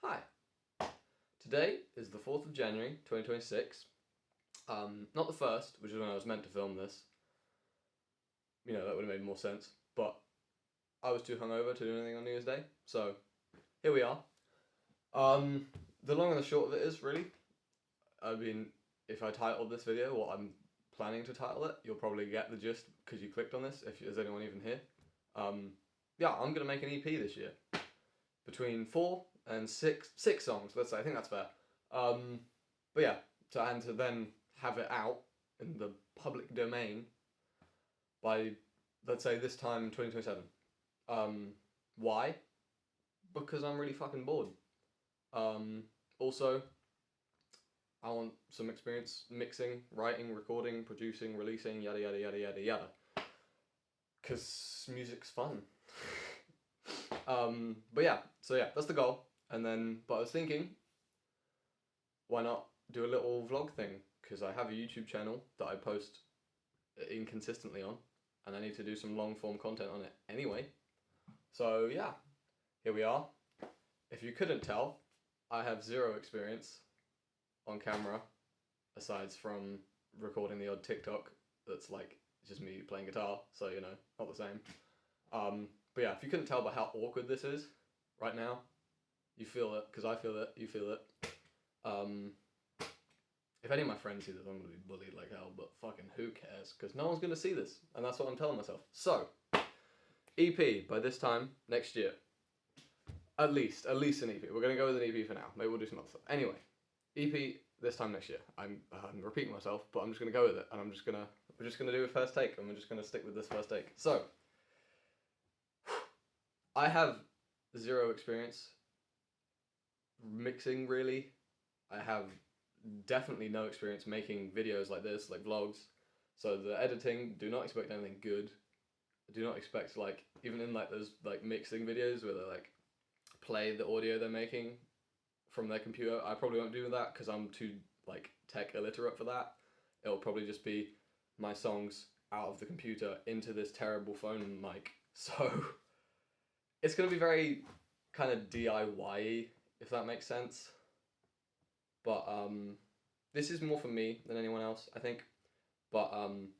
Hi. Today is the 4th of January 2026. Not the 1st, which is when I was meant to film this. That would have made more sense. But I was too hungover to do anything on New Year's Day. So, here we are. The long and the short of it is, really, if I titled this video what I'm planning to title it, you'll probably get the gist because you clicked on this, if there's anyone even here. I'm going to make an EP this year. Between 4 and 6 songs, let's say. I think that's fair. But yeah, to then have it out in the public domain by, let's say, this time in 2027. Why? Because I'm really fucking bored. Also, I want some experience mixing, writing, recording, producing, releasing, yada yada yada yada yada. Because music's fun. But yeah, that's the goal. But I was thinking, why not do a little vlog thing? Because I have a YouTube channel that I post inconsistently on, and I need to do some long form content on it anyway. So yeah, here we are. If you couldn't tell, I have zero experience on camera, aside from recording the odd TikTok that's like just me playing guitar, so not the same. But yeah, if you couldn't tell by how awkward this is right now, you feel it, because I feel it, you feel it. If any of my friends see this, I'm going to be bullied like hell, but fucking who cares, because no one's going to see this, and that's what I'm telling myself. So, EP by this time next year. At least an EP. We're going to go with an EP for now. Maybe we'll do some other stuff. Anyway, EP this time next year. I'm repeating myself, but I'm just going to go with it, and we're just going to do a first take, and we're just going to stick with this first take. So, I have zero experience mixing, really. I have definitely no experience making videos like this, like vlogs. So the editing, do not expect anything good. Do not expect, even in those mixing videos where they play the audio they're making from their computer, I probably won't do that because I'm too tech illiterate for that. It'll probably just be my songs out of the computer into this terrible phone mic. So it's going to be very kind of DIY-y, if that makes sense. But this is more for me than anyone else, I think. But I'm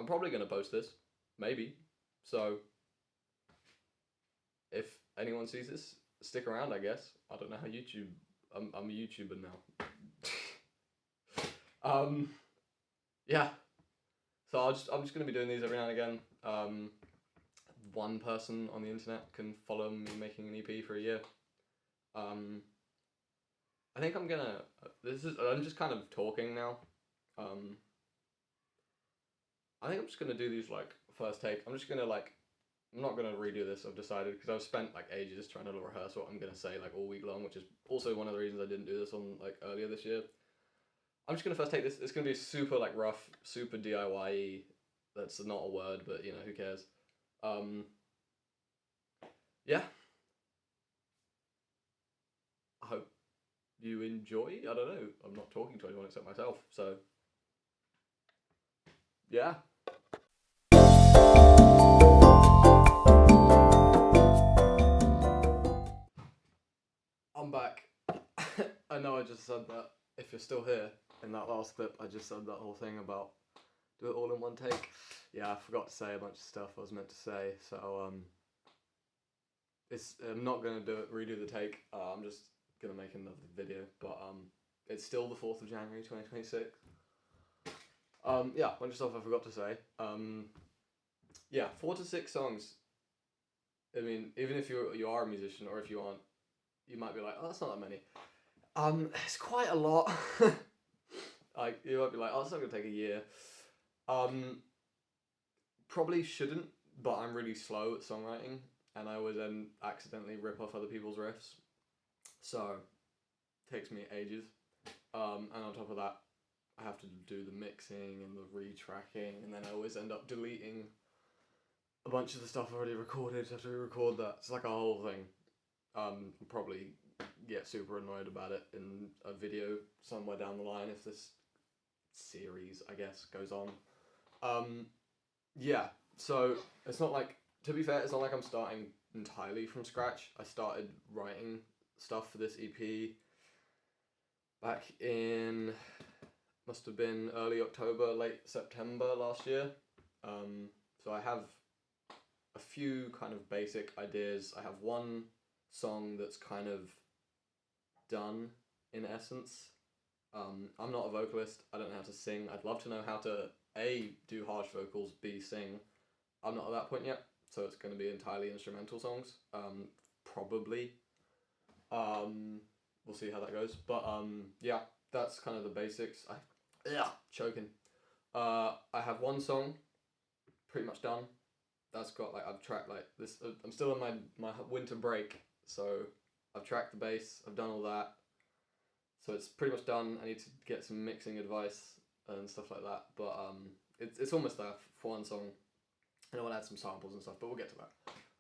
probably going to post this, maybe. So if anyone sees this, stick around, I guess. I don't know how YouTube... I'm a YouTuber now. Yeah. So I'm just going to be doing these every now and again. One person on the internet can follow me making an EP for a year. I think I'm just kind of talking now. I think I'm just gonna do these first take. I'm just gonna I'm not gonna redo this, I've decided, because I've spent ages trying to rehearse what I'm gonna say all week long, which is also one of the reasons I didn't do this on earlier this year. I'm just gonna first take this. It's gonna be super rough, super DIY-y. That's not a word, but who cares? Yeah. I hope you enjoy. I don't know. I'm not talking to anyone except myself, so yeah. I'm back. I know I just said that. If you're still here in that last clip, I just said that whole thing about do it all in one take. Yeah, I forgot to say a bunch of stuff I was meant to say, so I'm not gonna redo the take. I'm just gonna make another video, but it's still the 4th of January 2026. Yeah, a bunch of stuff I forgot to say. Yeah, 4 to 6 songs. I mean, even if you are a musician, or if you aren't, you might be like, oh, that's not that many. It's quite a lot. You might be like, oh, it's not gonna take a year. Probably shouldn't, but I'm really slow at songwriting, and I always then accidentally rip off other people's riffs. So, it takes me ages. And on top of that, I have to do the mixing and the retracking, and then I always end up deleting a bunch of the stuff I've already recorded. I have to re-record that. It's like a whole thing. I'll probably get super annoyed about it in a video somewhere down the line if this series, I guess, goes on. Yeah, so it's not to be fair, it's not like I'm starting entirely from scratch. I started writing stuff for this EP back in, must have been early October, late September last year. So I have a few kind of basic ideas. I have one song that's kind of done in essence. I'm not a vocalist. I don't know how to sing. I'd love to know how to A, do harsh vocals, B, sing. I'm not at that point yet, so it's going to be entirely instrumental songs. Probably. We'll see how that goes. But yeah, that's kind of the basics. Choking. I have one song pretty much done. That's got like, I've tracked like this. I'm still on my winter break, so I've tracked the bass. I've done all that. So it's pretty much done. I need to get some mixing advice and stuff like that. But it's almost there for one song. And I want to add some samples and stuff, but we'll get to that.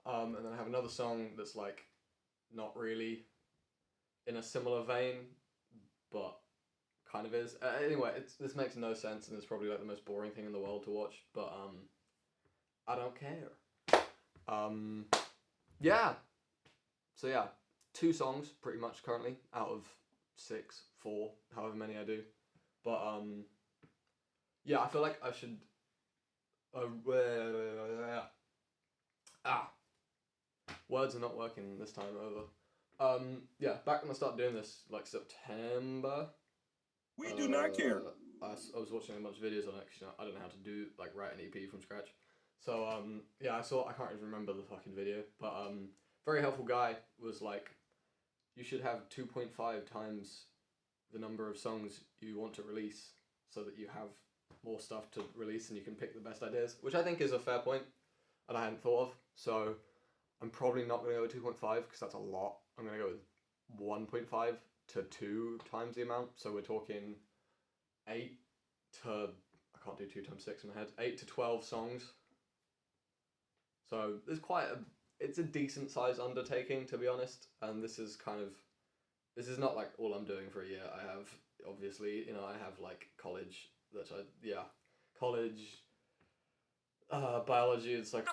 And then I have another song that's like not really in a similar vein, but kind of is. Anyway, this makes no sense, and it's probably like the most boring thing in the world to watch. But I don't care. Yeah. So yeah, 2 songs pretty much currently out of 6, 4, however many I do. But yeah, I feel like I should. Words are not working this time over. Yeah, back when I started doing this, like September. We do not care. I was watching a bunch of videos on it, 'cause, you know, I don't know how to do like write an EP from scratch. So yeah, I can't even remember the fucking video, but very helpful guy was like, you should have 2.5 times the number of songs you want to release, so that you have more stuff to release and you can pick the best ideas, which I think is a fair point, and I hadn't thought of. So I'm probably not going to go with 2.5 because that's a lot. I'm going to go with 1.5 to 2 times the amount. So we're talking 8 to, I can't do 2 times 6 in my head, 8 to 12 songs. So there's it's a decent sized undertaking, to be honest. And this is not like all I'm doing for a year. I have, obviously, you know, I have like college, college, biology, it's like,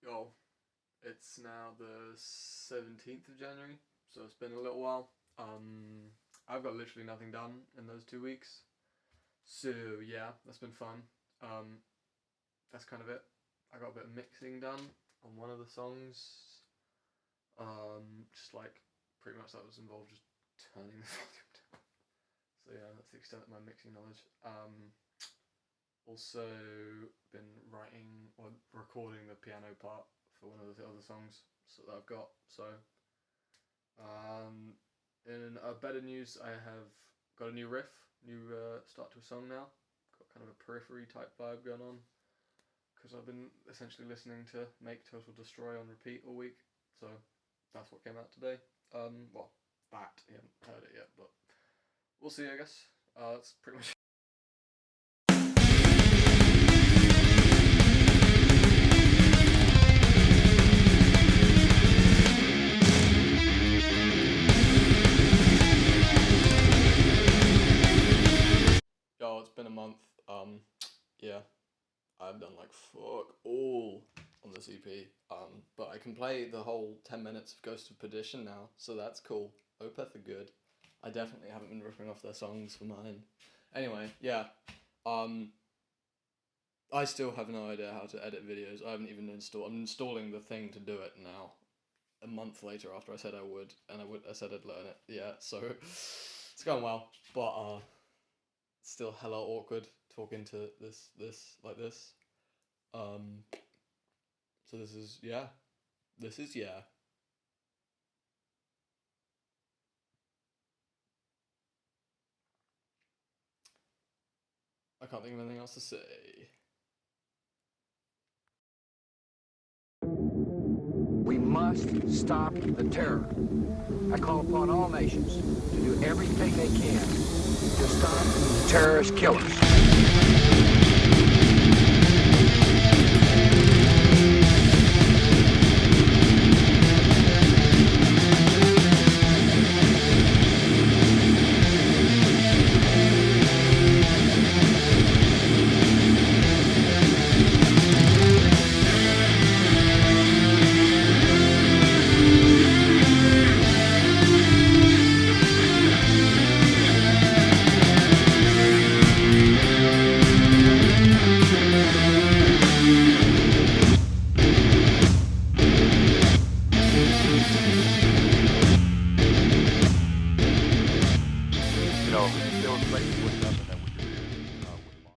yo, it's now the 17th of January, so it's been a little while. I've got literally nothing done in those 2 weeks. So yeah, that's been fun. That's kind of it. I got a bit of mixing done on one of the songs. Just like pretty much that was involved just turning the volume down. So yeah, that's the extent of my mixing knowledge. Also been writing or recording the piano part for one of the other songs that I've got. So in better news, I have got a new riff, new start to a song now. Got kind of a periphery type vibe going on, because I've been essentially listening to Make Total Destroy on repeat all week. So that's what came out today. Well, you haven't heard it yet, but we'll see, I guess. That's pretty much. Yo, it's been a month. Yeah, I've done like fuck all on this EP. But I can play the whole 10 minutes of Ghost of Perdition now, so that's cool. Opeth are good. I definitely haven't been ripping off their songs for mine. Anyway, yeah. I still have no idea how to edit videos. I haven't even installed. I'm installing the thing to do it now. A month later, after I said I would, and I said I'd learn it. Yeah, so it's going well, but still hella awkward talking to this like this. So this is yeah. I can't think of anything else to say. must stop the terror. I call upon all nations to do everything they can to stop terrorist killers.